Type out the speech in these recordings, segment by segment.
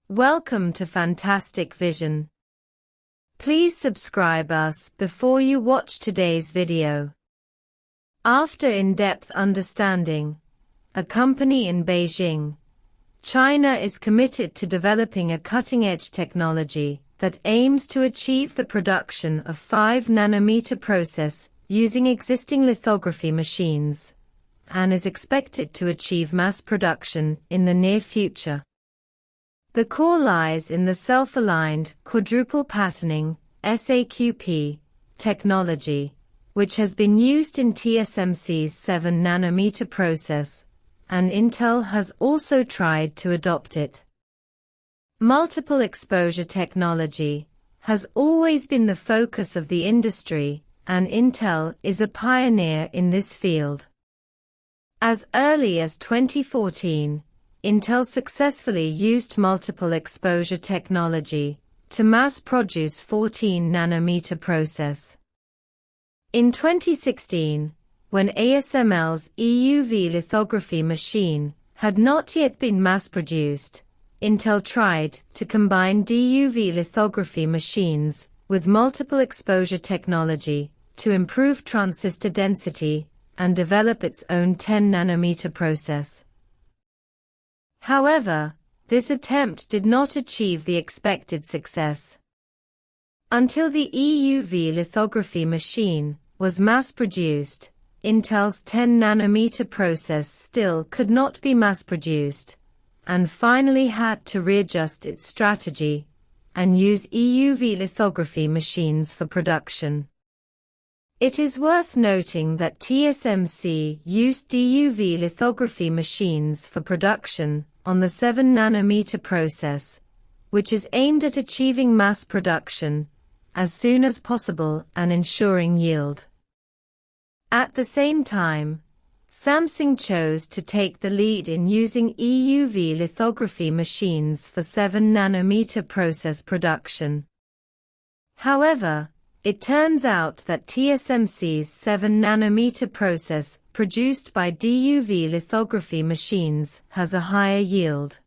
Welcome to Fantastic Vision. Please subscribe us before you watch today's video. After in-depth understanding, a company in Beijing, China is committed to developing a cutting-edge technology that aims to achieve the production of 5-nanometer process using existing lithography machines, and is expected to achieve mass production in the near future. The core lies in the self-aligned quadruple patterning (SAQP) technology, which has been used in TSMC's 7-nanometer process, and Intel has also tried to adopt it. Multiple exposure technology has always been the focus of the industry, and Intel is a pioneer in this field. As early as 2014, Intel successfully used multiple exposure technology to mass-produce 14-nanometer process. In 2016, when ASML's EUV lithography machine had not yet been mass-produced, Intel tried to combine DUV lithography machines with multiple exposure technology to improve transistor density and develop its own 10-nanometer process. However, this attempt did not achieve the expected success. Until the EUV lithography machine was mass-produced, Intel's 10-nanometer process still could not be mass-produced, and finally had to readjust its strategy and use EUV lithography machines for production. It is worth noting that TSMC used DUV lithography machines for production on the 7-nanometer process, which is aimed at achieving mass production as soon as possible and ensuring yield. At the same time, Samsung chose to take the lead in using EUV lithography machines for 7-nanometer process production. However, it turns out that TSMC's 7-nanometer process produced by DUV lithography machines has a higher yield.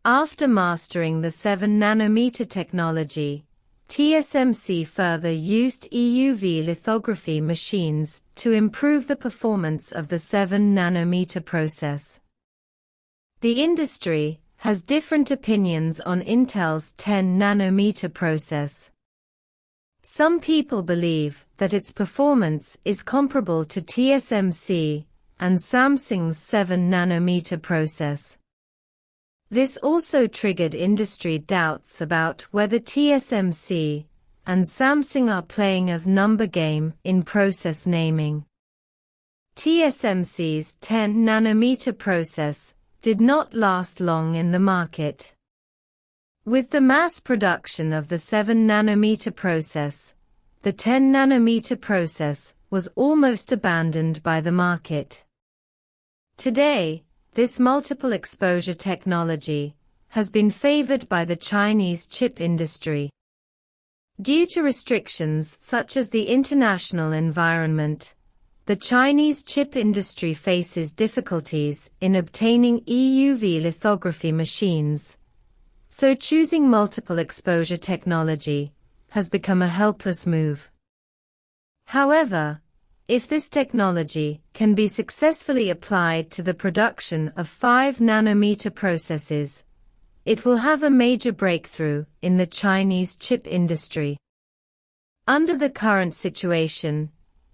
After mastering the 7-nanometer technology, TSMC further used EUV lithography machines to improve the performance of the 7-nanometer process. The industry has different opinions on Intel's 10-nanometer process. Some people believe that its performance is comparable to TSMC and Samsung's 7-nanometer process. This also triggered industry doubts about whether TSMC and Samsung are playing a number game in process naming. TSMC's 10-nanometer process did not last long in the market. With the mass production of the 7-nanometer process, the 10-nanometer process was almost abandoned by the market. Today, this multiple exposure technology has been favored by the Chinese chip industry. Due to restrictions such as the international environment, the Chinese chip industry faces difficulties in obtaining EUV lithography machines. So choosing multiple exposure technology has become a helpless move. However, if this technology can be successfully applied to the production of 5-nanometer processes, it will have a major breakthrough in the Chinese chip industry. Under the current situation,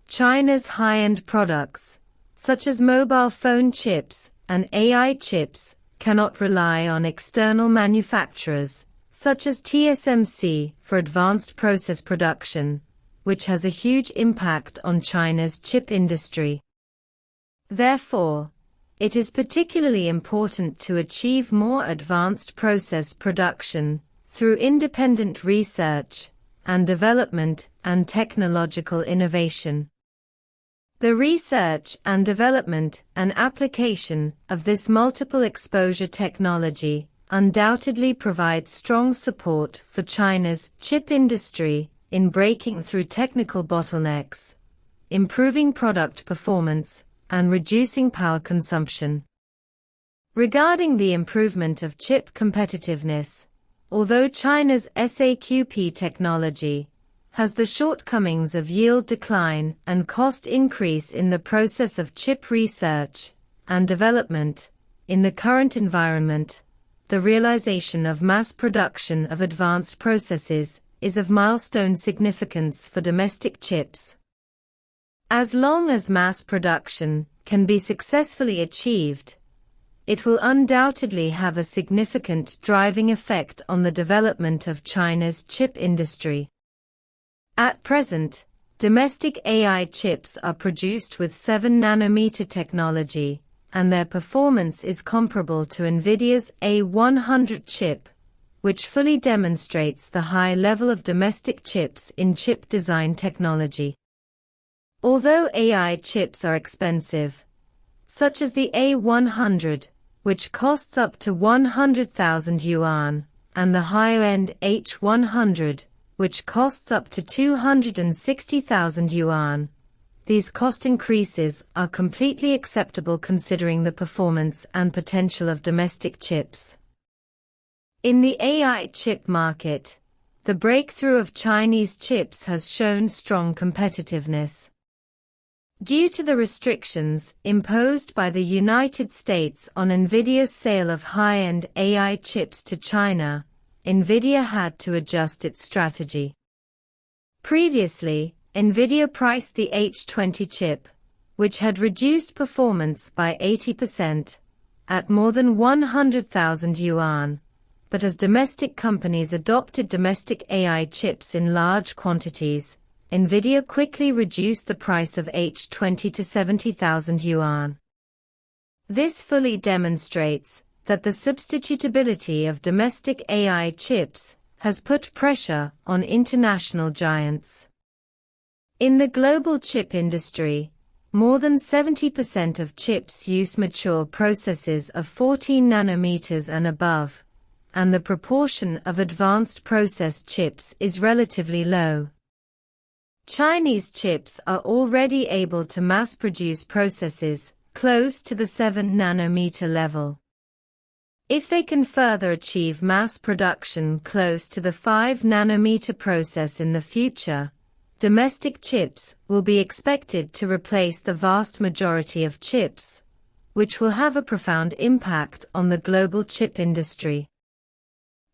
China's high-end products, such as mobile phone chips and AI chips, cannot rely on external manufacturers, such as TSMC, for advanced process production, which has a huge impact on China's chip industry. Therefore, it is particularly important to achieve more advanced process production through independent research and development and technological innovation. The research and development and application of this multiple exposure technology undoubtedly provides strong support for China's chip industry in breaking through technical bottlenecks, improving product performance, and reducing power consumption. Regarding the improvement of chip competitiveness, although China's SAQP technology has the shortcomings of yield decline and cost increase in the process of chip research and development, in the current environment, the realization of mass production of advanced processes is of milestone significance for domestic chips. As long as mass production can be successfully achieved, it will undoubtedly have a significant driving effect on the development of China's chip industry. At present, domestic AI chips are produced with 7nm technology, and their performance is comparable to NVIDIA's A100 chip, which fully demonstrates the high level of domestic chips in chip design technology. Although AI chips are expensive, such as the A100, which costs up to 100,000 yuan, and the higher-end H100, which costs up to 260,000 yuan, these cost increases are completely acceptable considering the performance and potential of domestic chips. In the AI chip market, the breakthrough of Chinese chips has shown strong competitiveness. Due to the restrictions imposed by the United States on NVIDIA's sale of high-end AI chips to China, NVIDIA had to adjust its strategy. Previously, NVIDIA priced the H20 chip, which had reduced performance by 80%, at more than 100,000 yuan, but as domestic companies adopted domestic AI chips in large quantities, NVIDIA quickly reduced the price of H20 to 70,000 yuan. This fully demonstrates that the substitutability of domestic AI chips has put pressure on international giants. In the global chip industry, more than 70% of chips use mature processes of 14 nanometers and above, and the proportion of advanced process chips is relatively low. Chinese chips are already able to mass-produce processes close to the 7nm level. If they can further achieve mass production close to the 5nm process in the future, domestic chips will be expected to replace the vast majority of chips, which will have a profound impact on the global chip industry.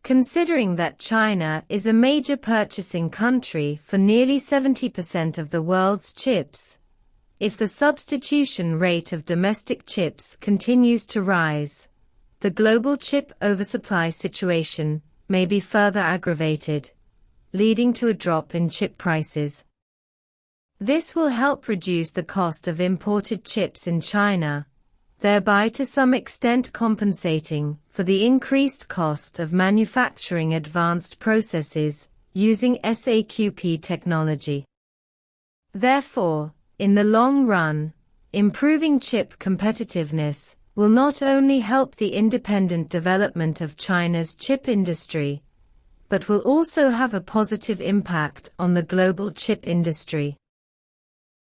Considering that China is a major purchasing country for nearly 70% of the world's chips, if the substitution rate of domestic chips continues to rise, the global chip oversupply situation may be further aggravated, leading to a drop in chip prices. This will help reduce the cost of imported chips in China, thereby to some extent compensating for the increased cost of manufacturing advanced processes using SAQP technology. Therefore, in the long run, improving chip competitiveness will not only help the independent development of China's chip industry, but will also have a positive impact on the global chip industry.